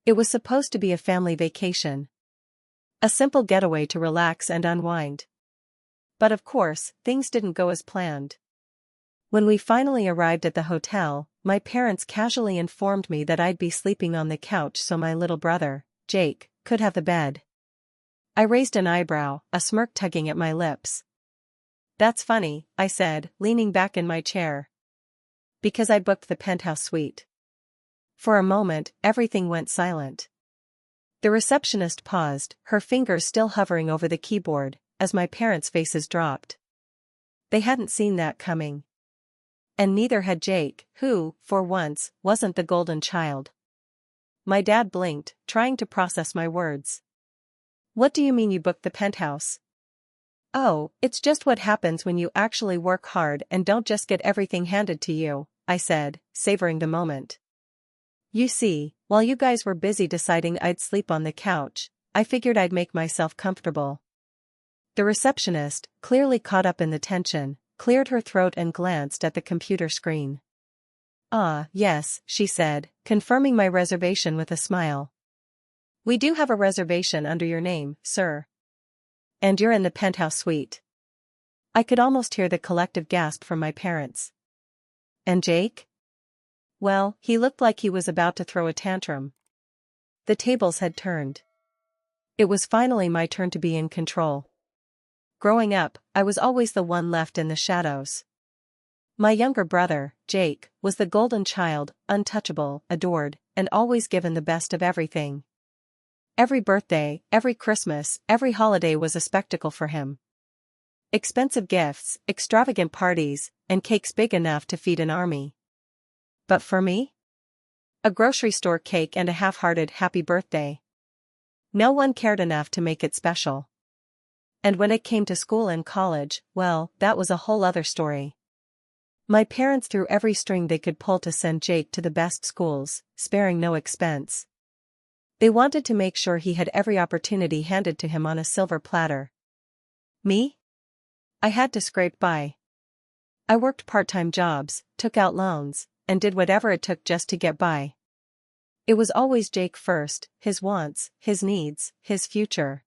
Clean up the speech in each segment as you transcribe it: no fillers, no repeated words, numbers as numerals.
It was supposed to be a family vacation. A simple getaway to relax and unwind. But of course, things didn't go as planned. When we finally arrived at the hotel, my parents casually informed me that I'd be sleeping on the couch so my little brother, Jake, could have the bed. I raised an eyebrow, a smirk tugging at my lips. "That's funny," I said, leaning back in my chair. "Because I booked the penthouse suite." For a moment, everything went silent. The receptionist paused, her fingers still hovering over the keyboard, as my parents' faces dropped. They hadn't seen that coming. And neither had Jake, who, for once, wasn't the golden child. My dad blinked, trying to process my words. "What do you mean you booked the penthouse?" "Oh, it's just what happens when you actually work hard and don't just get everything handed to you," I said, savoring the moment. "You see, while you guys were busy deciding I'd sleep on the couch, I figured I'd make myself comfortable." The receptionist, clearly caught up in the tension, cleared her throat and glanced at the computer screen. "Ah, yes," she said, confirming my reservation with a smile. "We do have a reservation under your name, sir. And you're in the penthouse suite." I could almost hear the collective gasp from my parents. "And Jake?" Well, he looked like he was about to throw a tantrum. The tables had turned. It was finally my turn to be in control. Growing up, I was always the one left in the shadows. My younger brother, Jake, was the golden child, untouchable, adored, and always given the best of everything. Every birthday, every Christmas, every holiday was a spectacle for him. Expensive gifts, extravagant parties, and cakes big enough to feed an army. But for me? A grocery store cake and a half-hearted happy birthday. No one cared enough to make it special. And when it came to school and college, well, that was a whole other story. My parents threw every string they could pull to send Jake to the best schools, sparing no expense. They wanted to make sure he had every opportunity handed to him on a silver platter. Me? I had to scrape by. I worked part-time jobs, took out loans, and did whatever it took just to get by. It was always Jake first, his wants, his needs, his future.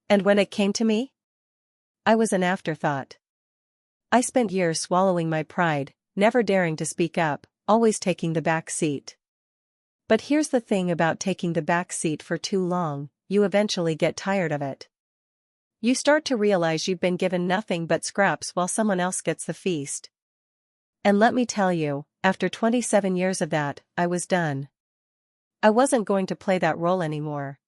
And when it came to me? I was an afterthought. I spent years swallowing my pride, never daring to speak up, always taking the back seat. But here's the thing about taking the back seat for too long, you eventually get tired of it. You start to realize you've been given nothing but scraps while someone else gets the feast. And let me tell you, after 27 years of that, I was done. I wasn't going to play that role anymore.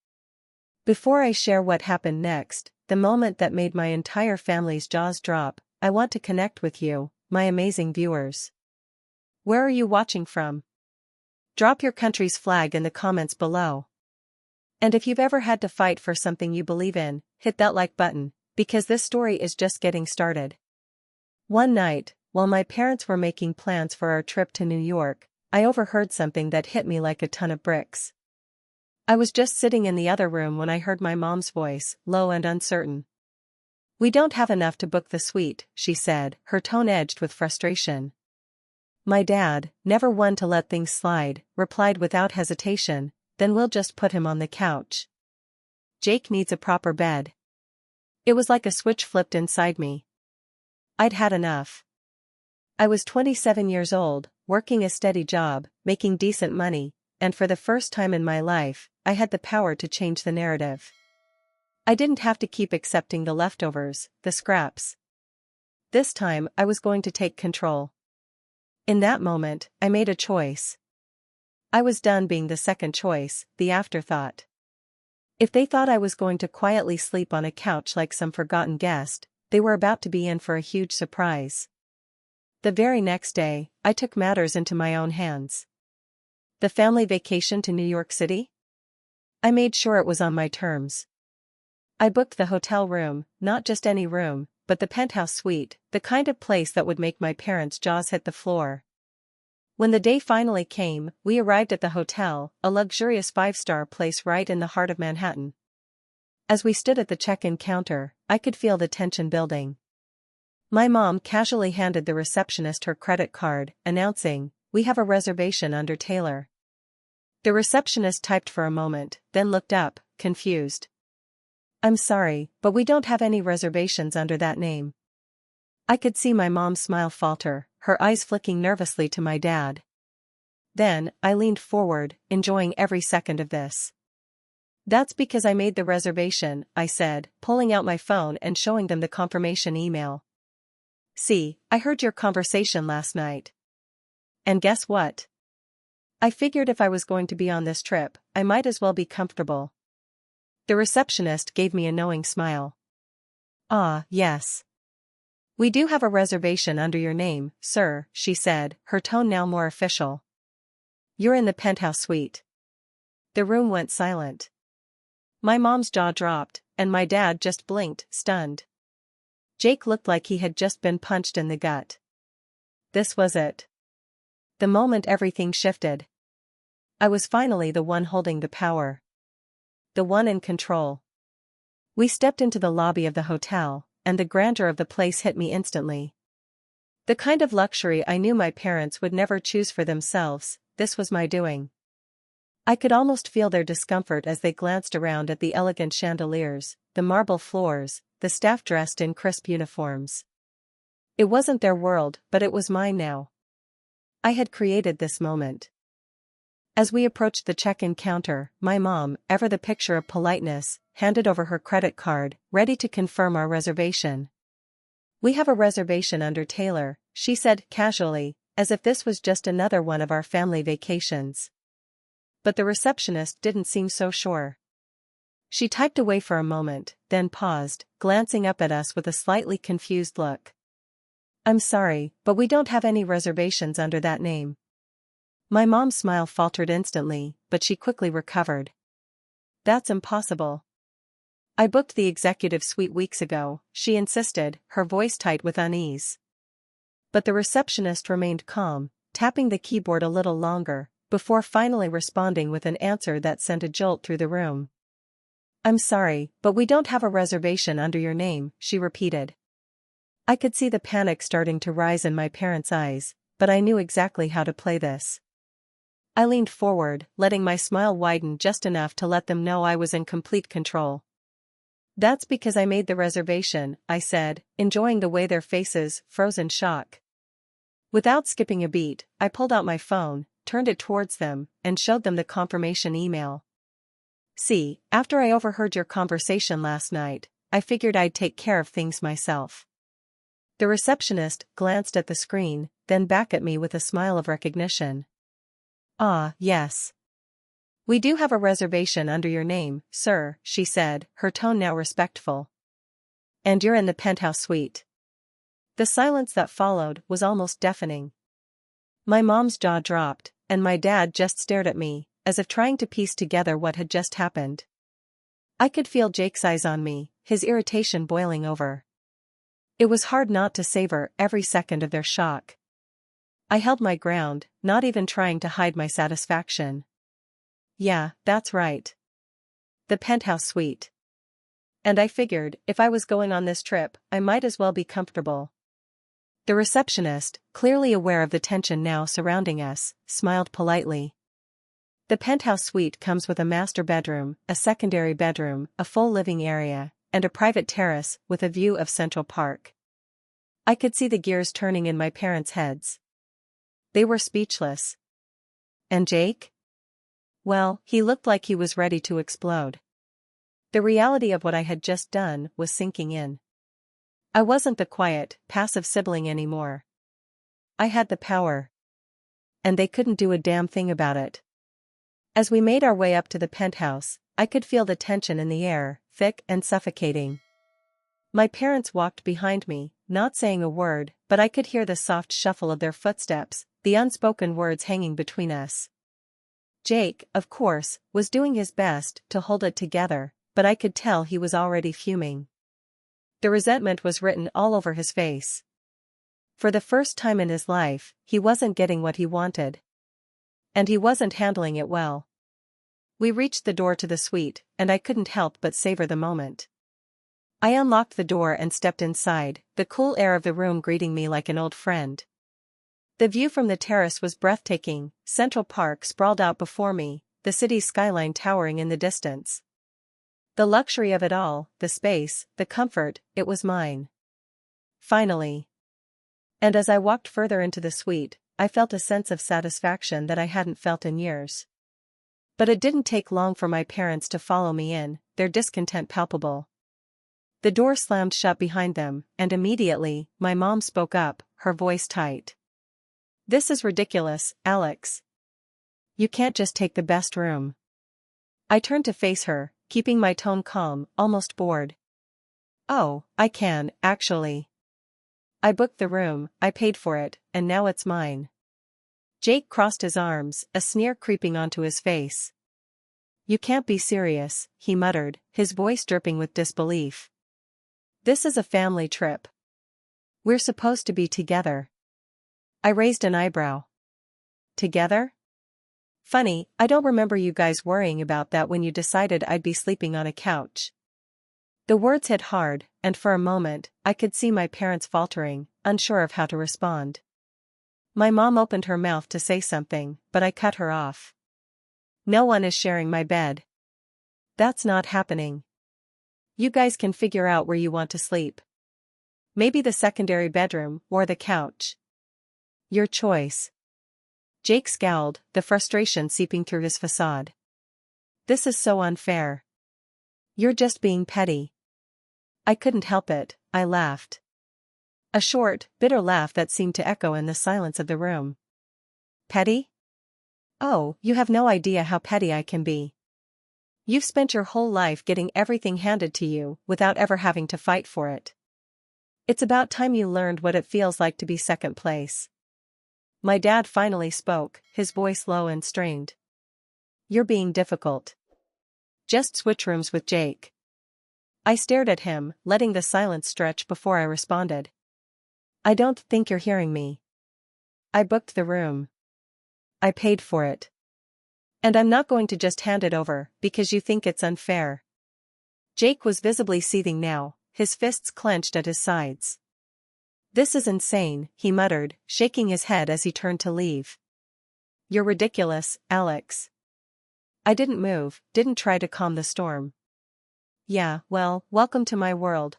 Before I share what happened next, the moment that made my entire family's jaws drop, I want to connect with you, my amazing viewers. Where are you watching from? Drop your country's flag in the comments below. And if you've ever had to fight for something you believe in, hit that like button, because this story is just getting started. One night, while my parents were making plans for our trip to New York, I overheard something that hit me like a ton of bricks. I was just sitting in the other room when I heard my mom's voice, low and uncertain. "We don't have enough to book the suite," she said, her tone edged with frustration. My dad, never one to let things slide, replied without hesitation, "Then we'll just put him on the couch. Jake needs a proper bed." It was like a switch flipped inside me. I'd had enough. I was 27 years old, working a steady job, making decent money, and for the first time in my life, I had the power to change the narrative. I didn't have to keep accepting the leftovers, the scraps. This time, I was going to take control. In that moment, I made a choice. I was done being the second choice, the afterthought. If they thought I was going to quietly sleep on a couch like some forgotten guest, they were about to be in for a huge surprise. The very next day, I took matters into my own hands. The family vacation to New York City? I made sure it was on my terms. I booked the hotel room, not just any room, but the penthouse suite, the kind of place that would make my parents' jaws hit the floor. When the day finally came, we arrived at the hotel, a luxurious 5-star place right in the heart of Manhattan. As we stood at the check-in counter, I could feel the tension building. My mom casually handed the receptionist her credit card, announcing, "We have a reservation under Taylor." The receptionist typed for a moment, then looked up, confused. I'm sorry, but we don't have any reservations under that name. I could see my mom's smile falter, her eyes flicking nervously to my dad. Then, I leaned forward, enjoying every second of this. That's because I made the reservation, I said, pulling out my phone and showing them the confirmation email. See, I heard your conversation last night. And guess what? I figured if I was going to be on this trip, I might as well be comfortable. The receptionist gave me a knowing smile. Ah, yes. We do have a reservation under your name, sir, she said, her tone now more official. You're in the penthouse suite. The room went silent. My mom's jaw dropped, and my dad just blinked, stunned. Jake looked like he had just been punched in the gut. This was it. The moment everything shifted. I was finally the one holding the power. The one in control. We stepped into the lobby of the hotel, and the grandeur of the place hit me instantly. The kind of luxury I knew my parents would never choose for themselves, this was my doing. I could almost feel their discomfort as they glanced around at the elegant chandeliers, the marble floors, the staff dressed in crisp uniforms. It wasn't their world, but it was mine now. I had created this moment. As we approached the check-in counter, my mom, ever the picture of politeness, handed over her credit card, ready to confirm our reservation. We have a reservation under Taylor, she said casually, as if this was just another one of our family vacations. But the receptionist didn't seem so sure. She typed away for a moment, then paused, glancing up at us with a slightly confused look. I'm sorry, but we don't have any reservations under that name. My mom's smile faltered instantly, but she quickly recovered. That's impossible. I booked the executive suite weeks ago, she insisted, her voice tight with unease. But the receptionist remained calm, tapping the keyboard a little longer, before finally responding with an answer that sent a jolt through the room. I'm sorry, but we don't have a reservation under your name, she repeated. I could see the panic starting to rise in my parents' eyes, but I knew exactly how to play this. I leaned forward, letting my smile widen just enough to let them know I was in complete control. That's because I made the reservation, I said, enjoying the way their faces froze in shock. Without skipping a beat, I pulled out my phone, turned it towards them, and showed them the confirmation email. See, after I overheard your conversation last night, I figured I'd take care of things myself. The receptionist glanced at the screen, then back at me with a smile of recognition. Ah, yes. We do have a reservation under your name, sir, she said, her tone now respectful. And you're in the penthouse suite. The silence that followed was almost deafening. My mom's jaw dropped, and my dad just stared at me, as if trying to piece together what had just happened. I could feel Jake's eyes on me, his irritation boiling over. It was hard not to savor every second of their shock. I held my ground, not even trying to hide my satisfaction. Yeah, that's right. The penthouse suite. And I figured, if I was going on this trip, I might as well be comfortable. The receptionist, clearly aware of the tension now surrounding us, smiled politely. The penthouse suite comes with a master bedroom, a secondary bedroom, a full living area, and a private terrace with a view of Central Park. I could see the gears turning in my parents' heads. They were speechless. And Jake? Well, he looked like he was ready to explode. The reality of what I had just done was sinking in. I wasn't the quiet, passive sibling anymore. I had the power. And they couldn't do a damn thing about it. As we made our way up to the penthouse, I could feel the tension in the air, thick and suffocating. My parents walked behind me, not saying a word, but I could hear the soft shuffle of their footsteps, the unspoken words hanging between us. Jake, of course, was doing his best to hold it together, but I could tell he was already fuming. The resentment was written all over his face. For the first time in his life, he wasn't getting what he wanted. And he wasn't handling it well. We reached the door to the suite, and I couldn't help but savor the moment. I unlocked the door and stepped inside, the cool air of the room greeting me like an old friend. The view from the terrace was breathtaking, Central Park sprawled out before me, the city's skyline towering in the distance. The luxury of it all, the space, the comfort, it was mine. Finally. And as I walked further into the suite, I felt a sense of satisfaction that I hadn't felt in years. But it didn't take long for my parents to follow me in, their discontent palpable. The door slammed shut behind them, and immediately, my mom spoke up, her voice tight. "This is ridiculous, Alex. You can't just take the best room." I turned to face her, keeping my tone calm, almost bored. "Oh, I can, actually. I booked the room, I paid for it, and now it's mine." Jake crossed his arms, a sneer creeping onto his face. "You can't be serious," he muttered, his voice dripping with disbelief. "This is a family trip. We're supposed to be together." I raised an eyebrow. "Together? Funny, I don't remember you guys worrying about that when you decided I'd be sleeping on a couch." The words hit hard, and for a moment, I could see my parents faltering, unsure of how to respond. My mom opened her mouth to say something, but I cut her off. "No one is sharing my bed. That's not happening. You guys can figure out where you want to sleep. Maybe the secondary bedroom, or the couch. Your choice." Jake scowled, the frustration seeping through his facade. "This is so unfair. You're just being petty." I couldn't help it, I laughed. A short, bitter laugh that seemed to echo in the silence of the room. "Petty? Oh, you have no idea how petty I can be. You've spent your whole life getting everything handed to you, without ever having to fight for it. It's about time you learned what it feels like to be second place." My dad finally spoke, his voice low and strained. "You're being difficult. Just switch rooms with Jake." I stared at him, letting the silence stretch before I responded. "I don't think you're hearing me. I booked the room. I paid for it. And I'm not going to just hand it over, because you think it's unfair." Jake was visibly seething now, his fists clenched at his sides. "This is insane," he muttered, shaking his head as he turned to leave. "You're ridiculous, Alex." I didn't move, didn't try to calm the storm. "Yeah, well, welcome to my world."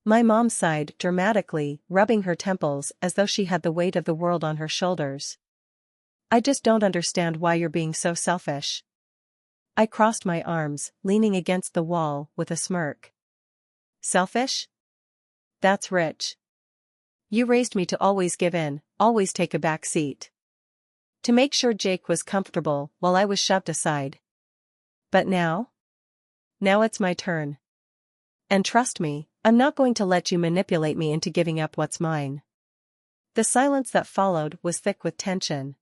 My mom sighed dramatically, rubbing her temples as though she had the weight of the world on her shoulders. "I just don't understand why you're being so selfish." I crossed my arms, leaning against the wall, with a smirk. "Selfish? That's rich. You raised me to always give in, always take a back seat. To make sure Jake was comfortable while I was shoved aside. But now? Now it's my turn. And trust me, I'm not going to let you manipulate me into giving up what's mine." The silence that followed was thick with tension.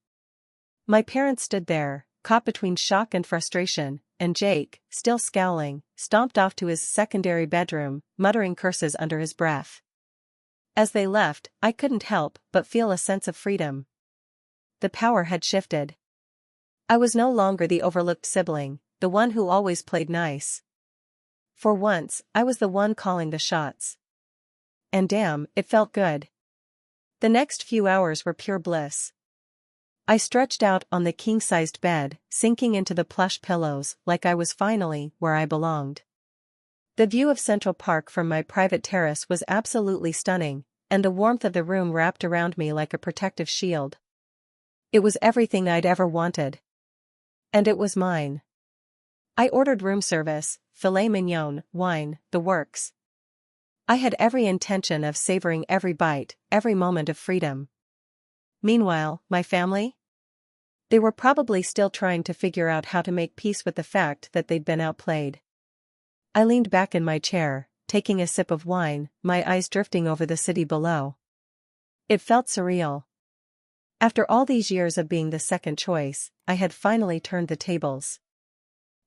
My parents stood there, caught between shock and frustration, and Jake, still scowling, stomped off to his secondary bedroom, muttering curses under his breath. As they left, I couldn't help but feel a sense of freedom. The power had shifted. I was no longer the overlooked sibling, the one who always played nice. For once, I was the one calling the shots. And damn, it felt good. The next few hours were pure bliss. I stretched out on the king-sized bed, sinking into the plush pillows like I was finally where I belonged. The view of Central Park from my private terrace was absolutely stunning, and the warmth of the room wrapped around me like a protective shield. It was everything I'd ever wanted. And it was mine. I ordered room service, filet mignon, wine, the works. I had every intention of savoring every bite, every moment of freedom. Meanwhile, my family? They were probably still trying to figure out how to make peace with the fact that they'd been outplayed. I leaned back in my chair, taking a sip of wine, my eyes drifting over the city below. It felt surreal. After all these years of being the second choice, I had finally turned the tables.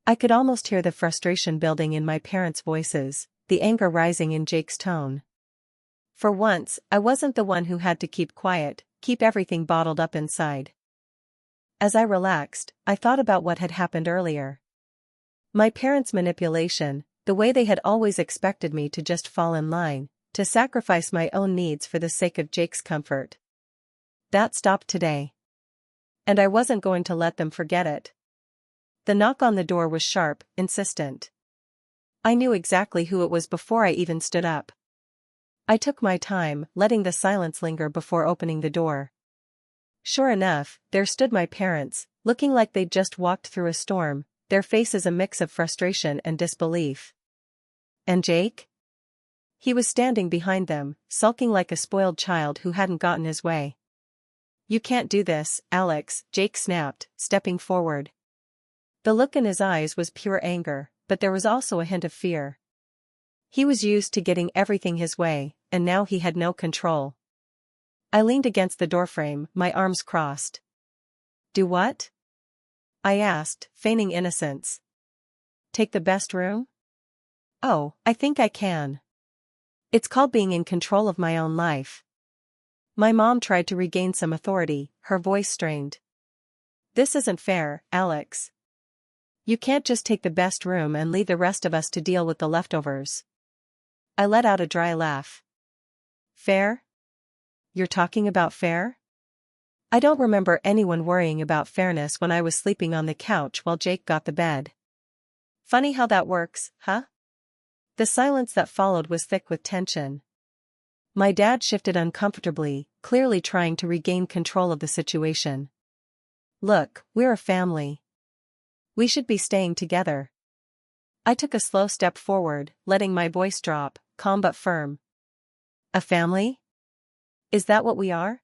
I could almost hear the frustration building in my parents' voices, the anger rising in Jake's tone. For once, I wasn't the one who had to keep quiet, keep everything bottled up inside. As I relaxed, I thought about what had happened earlier. My parents' manipulation, the way they had always expected me to just fall in line, to sacrifice my own needs for the sake of Jake's comfort. That stopped today. And I wasn't going to let them forget it. The knock on the door was sharp, insistent. I knew exactly who it was before I even stood up. I took my time, letting the silence linger before opening the door. Sure enough, there stood my parents, looking like they'd just walked through a storm, their faces a mix of frustration and disbelief. And Jake? He was standing behind them, sulking like a spoiled child who hadn't gotten his way. "You can't do this, Alex," Jake snapped, stepping forward. The look in his eyes was pure anger, but there was also a hint of fear. He was used to getting everything his way, and now he had no control. I leaned against the doorframe, my arms crossed. "Do what?" I asked, feigning innocence. "Take the best room?" "Oh, I think I can. It's called being in control of my own life." My mom tried to regain some authority, her voice strained. "This isn't fair, Alex. You can't just take the best room and leave the rest of us to deal with the leftovers." I let out a dry laugh. "Fair? You're talking about fair?" I don't remember anyone worrying about fairness when I was sleeping on the couch while Jake got the bed. Funny how that works, huh? The silence that followed was thick with tension. My dad shifted uncomfortably, clearly trying to regain control of the situation. "Look, we're a family. We should be staying together." I took a slow step forward, letting my voice drop, calm but firm. "A family? Is that what we are?"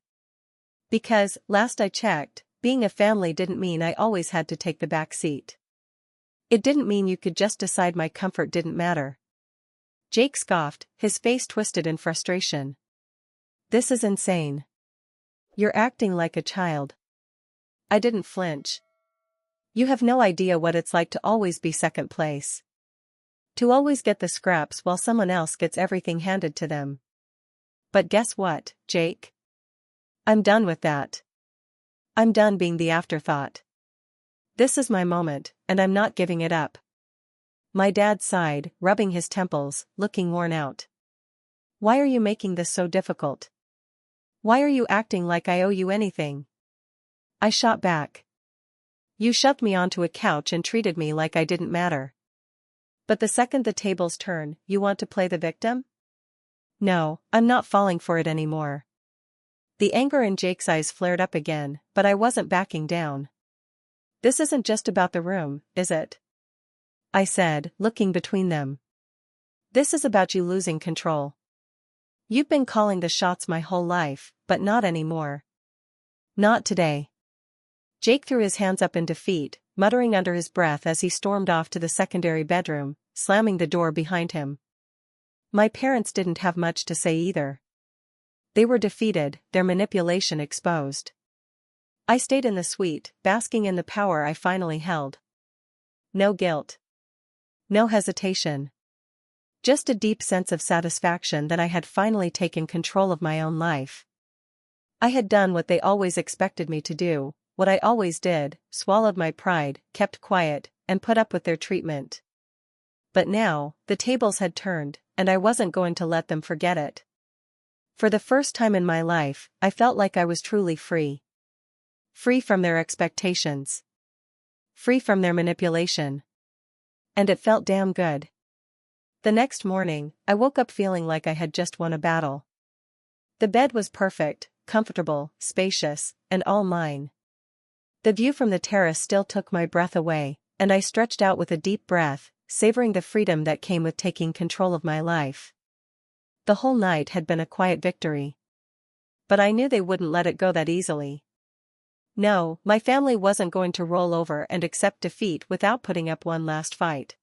Because, last I checked, being a family didn't mean I always had to take the back seat. It didn't mean you could just decide my comfort didn't matter. Jake scoffed, his face twisted in frustration. "This is insane. You're acting like a child." I didn't flinch. "You have no idea what it's like to always be second place. To always get the scraps while someone else gets everything handed to them. But guess what, Jake? I'm done with that. I'm done being the afterthought. This is my moment, and I'm not giving it up." My dad sighed, rubbing his temples, looking worn out. "Why are you making this so difficult? Why are you acting like I owe you anything?" I shot back. "You shoved me onto a couch and treated me like I didn't matter. But the second the tables turn, you want to play the victim? No, I'm not falling for it anymore." The anger in Jake's eyes flared up again, but I wasn't backing down. "This isn't just about the room, is it?" I said, looking between them. "This is about you losing control. You've been calling the shots my whole life, but not anymore. Not today." Jake threw his hands up in defeat, muttering under his breath as he stormed off to the secondary bedroom, slamming the door behind him. My parents didn't have much to say either. They were defeated, their manipulation exposed. I stayed in the suite, basking in the power I finally held. No guilt. No hesitation. Just a deep sense of satisfaction that I had finally taken control of my own life. I had done what they always expected me to do, what I always did, swallowed my pride, kept quiet, and put up with their treatment. But now, the tables had turned, and I wasn't going to let them forget it. For the first time in my life, I felt like I was truly free. Free from their expectations. Free from their manipulation. And it felt damn good. The next morning, I woke up feeling like I had just won a battle. The bed was perfect, comfortable, spacious, and all mine. The view from the terrace still took my breath away, and I stretched out with a deep breath, savoring the freedom that came with taking control of my life. The whole night had been a quiet victory. But I knew they wouldn't let it go that easily. No, my family wasn't going to roll over and accept defeat without putting up one last fight.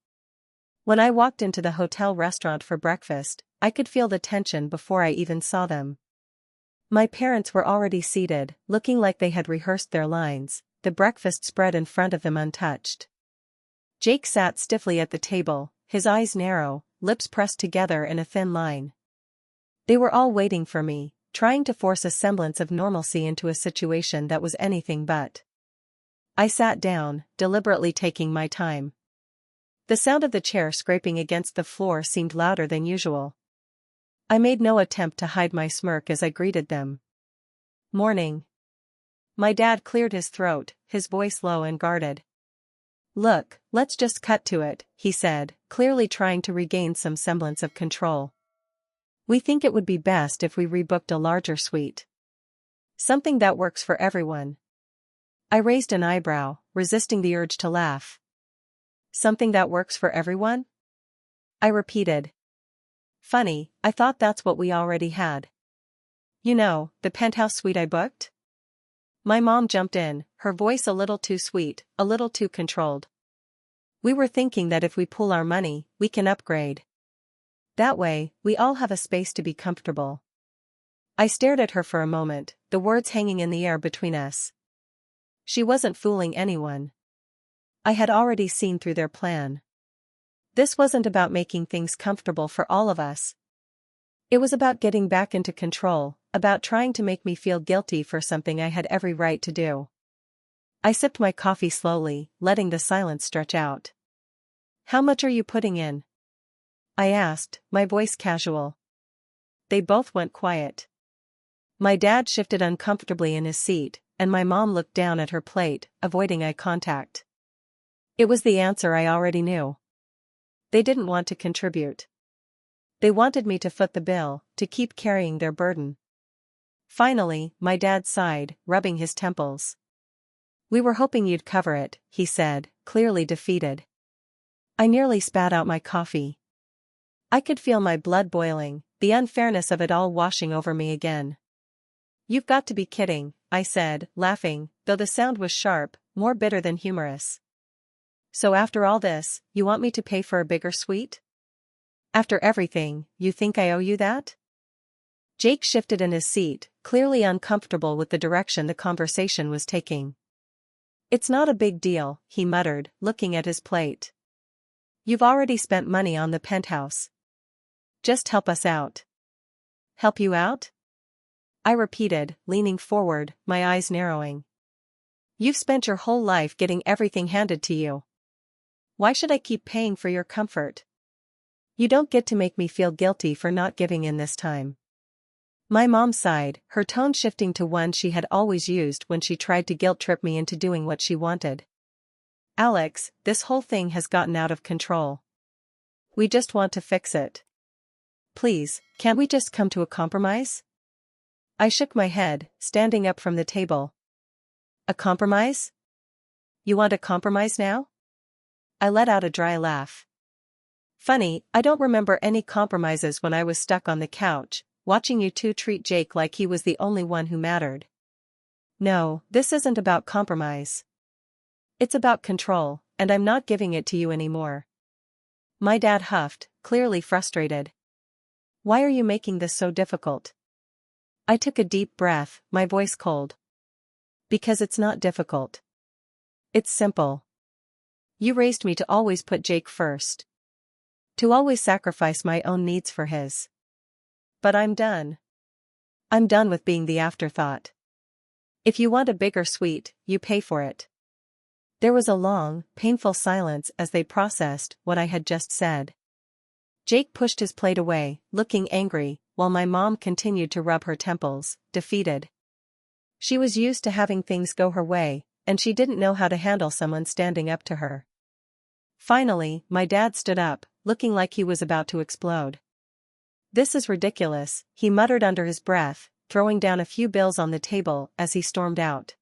When I walked into the hotel restaurant for breakfast, I could feel the tension before I even saw them. My parents were already seated, looking like they had rehearsed their lines, the breakfast spread in front of them untouched. Jake sat stiffly at the table, his eyes narrow, lips pressed together in a thin line. They were all waiting for me, trying to force a semblance of normalcy into a situation that was anything but. I sat down, deliberately taking my time. The sound of the chair scraping against the floor seemed louder than usual. I made no attempt to hide my smirk as I greeted them. "Morning." My dad cleared his throat, his voice low and guarded. Look, let's just cut to it, he said, clearly trying to regain some semblance of control. We think it would be best if we rebooked a larger suite. Something that works for everyone. I raised an eyebrow, resisting the urge to laugh. Something that works for everyone? I repeated. Funny, I thought that's what we already had. You know, the penthouse suite I booked? My mom jumped in, her voice a little too sweet, a little too controlled. We were thinking that if we pool our money, we can upgrade. That way, we all have a space to be comfortable. I stared at her for a moment, the words hanging in the air between us. She wasn't fooling anyone. I had already seen through their plan. This wasn't about making things comfortable for all of us. It was about getting back into control, about trying to make me feel guilty for something I had every right to do. I sipped my coffee slowly, letting the silence stretch out. How much are you putting in? I asked, my voice casual. They both went quiet. My dad shifted uncomfortably in his seat, and my mom looked down at her plate, avoiding eye contact. It was the answer I already knew. They didn't want to contribute. They wanted me to foot the bill, to keep carrying their burden. Finally, my dad sighed, rubbing his temples. We were hoping you'd cover it, he said, clearly defeated. I nearly spat out my coffee. I could feel my blood boiling, the unfairness of it all washing over me again. You've got to be kidding, I said, laughing, though the sound was sharp, more bitter than humorous. So after all this, you want me to pay for a bigger suite? After everything, you think I owe you that? Jake shifted in his seat, clearly uncomfortable with the direction the conversation was taking. It's not a big deal, he muttered, looking at his plate. You've already spent money on the penthouse. Just help us out. Help you out? I repeated, leaning forward, my eyes narrowing. You've spent your whole life getting everything handed to you. Why should I keep paying for your comfort? You don't get to make me feel guilty for not giving in this time. My mom sighed, her tone shifting to one she had always used when she tried to guilt-trip me into doing what she wanted. Alex, this whole thing has gotten out of control. We just want to fix it. Please, can't we just come to a compromise? I shook my head, standing up from the table. A compromise? You want a compromise now? I let out a dry laugh. Funny, I don't remember any compromises when I was stuck on the couch, watching you two treat Jake like he was the only one who mattered. No, this isn't about compromise. It's about control, and I'm not giving it to you anymore. My dad huffed, clearly frustrated. Why are you making this so difficult? I took a deep breath, my voice cold. Because it's not difficult. It's simple. You raised me to always put Jake first. To always sacrifice my own needs for his. But I'm done. I'm done with being the afterthought. If you want a bigger suite, you pay for it. There was a long, painful silence as they processed what I had just said. Jake pushed his plate away, looking angry, while my mom continued to rub her temples, defeated. She was used to having things go her way, and she didn't know how to handle someone standing up to her. Finally, my dad stood up, looking like he was about to explode. This is ridiculous, he muttered under his breath, throwing down a few bills on the table as he stormed out.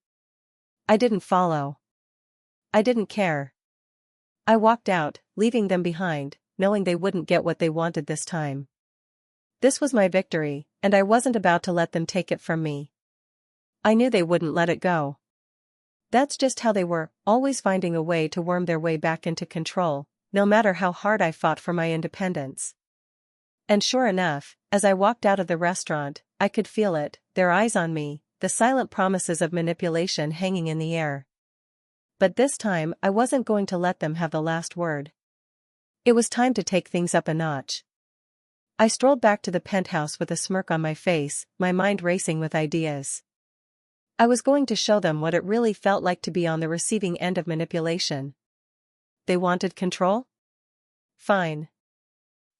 I didn't follow. I didn't care. I walked out, leaving them behind, knowing they wouldn't get what they wanted this time. This was my victory, and I wasn't about to let them take it from me. I knew they wouldn't let it go. That's just how they were, always finding a way to worm their way back into control, no matter how hard I fought for my independence. And sure enough, as I walked out of the restaurant, I could feel it, their eyes on me, the silent promises of manipulation hanging in the air. But this time I wasn't going to let them have the last word. It was time to take things up a notch. I strolled back to the penthouse with a smirk on my face, my mind racing with ideas. I was going to show them what it really felt like to be on the receiving end of manipulation. They wanted control? Fine.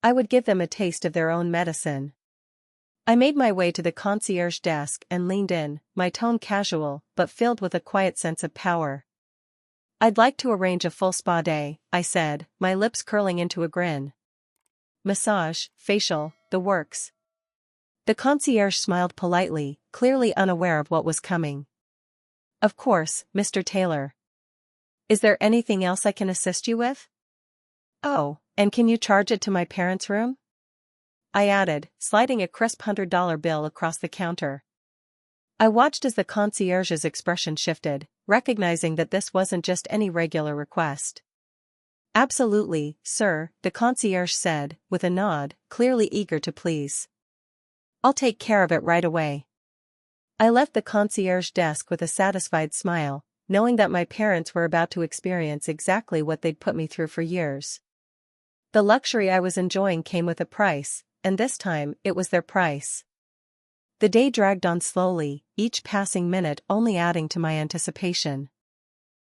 I would give them a taste of their own medicine. I made my way to the concierge desk and leaned in, my tone casual but filled with a quiet sense of power. I'd like to arrange a full spa day, I said, my lips curling into a grin. Massage, facial, the works. The concierge smiled politely, clearly unaware of what was coming. Of course, Mr. Taylor. Is there anything else I can assist you with? Oh, and can you charge it to my parents' room? I added, sliding a crisp $100 bill across the counter. I watched as the concierge's expression shifted, recognizing that this wasn't just any regular request. Absolutely, sir, the concierge said, with a nod, clearly eager to please. I'll take care of it right away. I left the concierge desk with a satisfied smile, knowing that my parents were about to experience exactly what they'd put me through for years. The luxury I was enjoying came with a price, and this time it was their price. The day dragged on slowly, each passing minute only adding to my anticipation.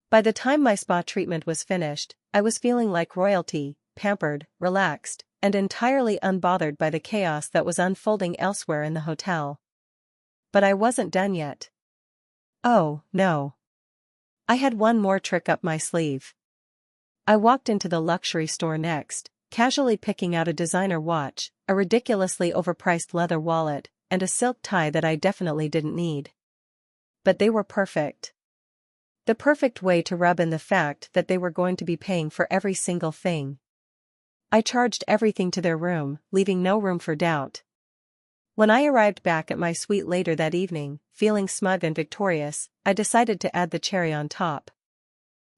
By the time my spa treatment was finished, I was feeling like royalty, pampered, relaxed, and entirely unbothered by the chaos that was unfolding elsewhere in the hotel. But I wasn't done yet. Oh, no. I had one more trick up my sleeve. I walked into the luxury store next, casually picking out a designer watch, a ridiculously overpriced leather wallet, and a silk tie that I definitely didn't need. But they were perfect. The perfect way to rub in the fact that they were going to be paying for every single thing. I charged everything to their room, leaving no room for doubt. When I arrived back at my suite later that evening, feeling smug and victorious, I decided to add the cherry on top.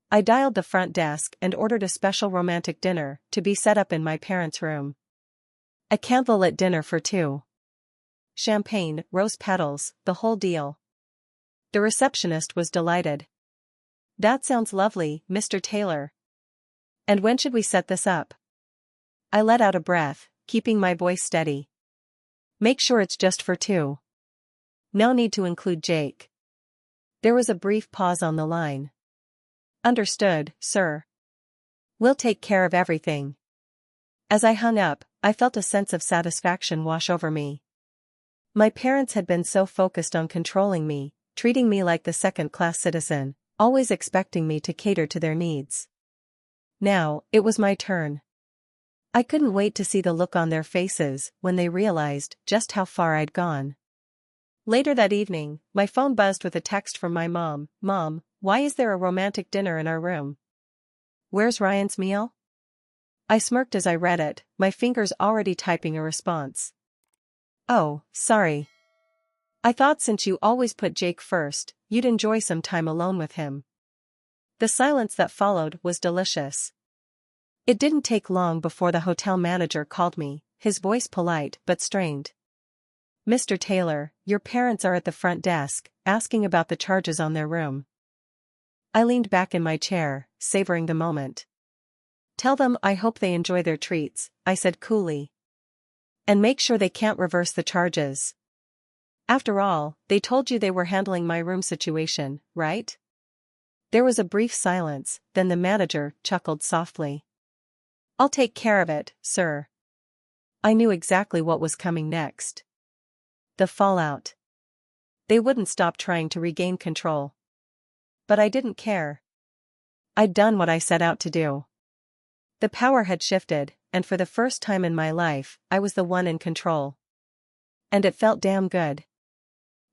I dialed the front desk and ordered a special romantic dinner to be set up in my parents' room. A candlelit dinner for two. Champagne, rose petals, the whole deal. The receptionist was delighted. That sounds lovely, Mr. Taylor. And when should we set this up? I let out a breath, keeping my voice steady. Make sure it's just for two. No need to include Jake. There was a brief pause on the line. Understood, sir. We'll take care of everything. As I hung up, I felt a sense of satisfaction wash over me. My parents had been so focused on controlling me, treating me like the second-class citizen, always expecting me to cater to their needs. Now, it was my turn. I couldn't wait to see the look on their faces when they realized just how far I'd gone. Later that evening, my phone buzzed with a text from my mom. Mom, why is there a romantic dinner in our room? Where's Ryan's meal? I smirked as I read it, my fingers already typing a response. Oh, sorry. I thought since you always put Jake first, you'd enjoy some time alone with him. The silence that followed was delicious. It didn't take long before the hotel manager called me, his voice polite but strained. Mr. Taylor, your parents are at the front desk, asking about the charges on their room. I leaned back in my chair, savoring the moment. Tell them I hope they enjoy their treats, I said coolly. And make sure they can't reverse the charges. After all, they told you they were handling my room situation, right? There was a brief silence, then the manager chuckled softly. I'll take care of it, sir. I knew exactly what was coming next. The fallout. They wouldn't stop trying to regain control. But I didn't care. I'd done what I set out to do. The power had shifted, and for the first time in my life, I was the one in control. And it felt damn good.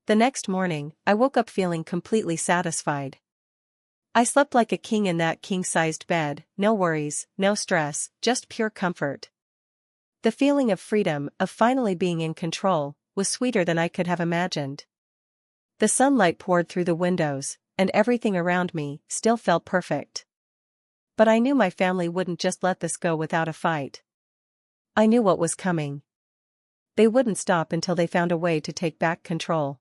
The next morning, I woke up feeling completely satisfied. I slept like a king in that king-sized bed, no worries, no stress, just pure comfort. The feeling of freedom, of finally being in control, was sweeter than I could have imagined. The sunlight poured through the windows, and everything around me still felt perfect. But I knew my family wouldn't just let this go without a fight. I knew what was coming. They wouldn't stop until they found a way to take back control.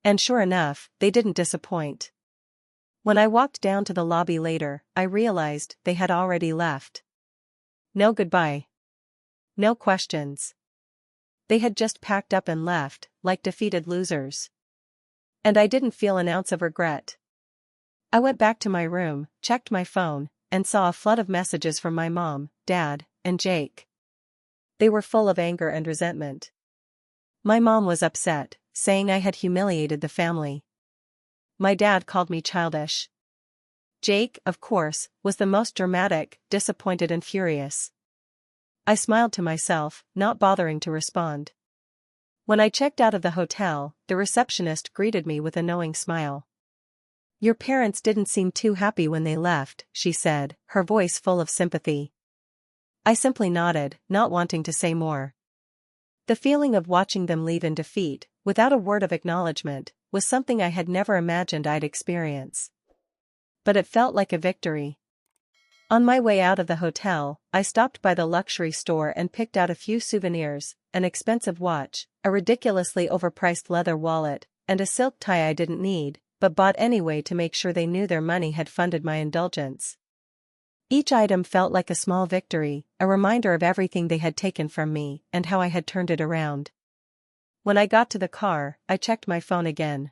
And sure enough, they didn't disappoint. When I walked down to the lobby later, I realized they had already left. No goodbye. No questions. They had just packed up and left, like defeated losers. And I didn't feel an ounce of regret. I went back to my room, checked my phone, and saw a flood of messages from my mom, dad, and Jake. They were full of anger and resentment. My mom was upset, saying I had humiliated the family. My dad called me childish. Jake, of course, was the most dramatic, disappointed and furious. I smiled to myself, not bothering to respond. When I checked out of the hotel, the receptionist greeted me with a knowing smile. "Your parents didn't seem too happy when they left," she said, her voice full of sympathy. I simply nodded, not wanting to say more. The feeling of watching them leave in defeat, without a word of acknowledgement, was something I had never imagined I'd experience. But it felt like a victory. On my way out of the hotel, I stopped by the luxury store and picked out a few souvenirs, an expensive watch, a ridiculously overpriced leather wallet, and a silk tie I didn't need, but bought anyway to make sure they knew their money had funded my indulgence. Each item felt like a small victory, a reminder of everything they had taken from me and how I had turned it around. When I got to the car, I checked my phone again.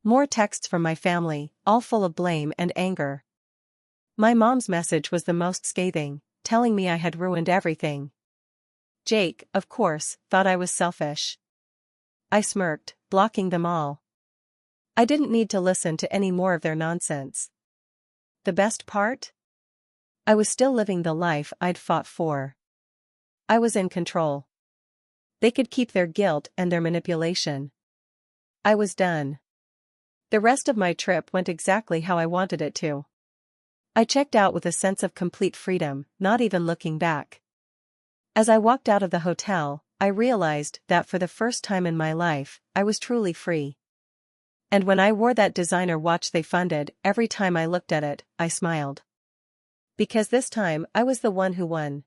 More texts from my family, all full of blame and anger. My mom's message was the most scathing, telling me I had ruined everything. Jake, of course, thought I was selfish. I smirked, blocking them all. I didn't need to listen to any more of their nonsense. The best part? I was still living the life I'd fought for. I was in control. They could keep their guilt and their manipulation. I was done. The rest of my trip went exactly how I wanted it to. I checked out with a sense of complete freedom, not even looking back. As I walked out of the hotel, I realized that for the first time in my life, I was truly free. And when I wore that designer watch they funded, every time I looked at it, I smiled. Because this time I was the one who won.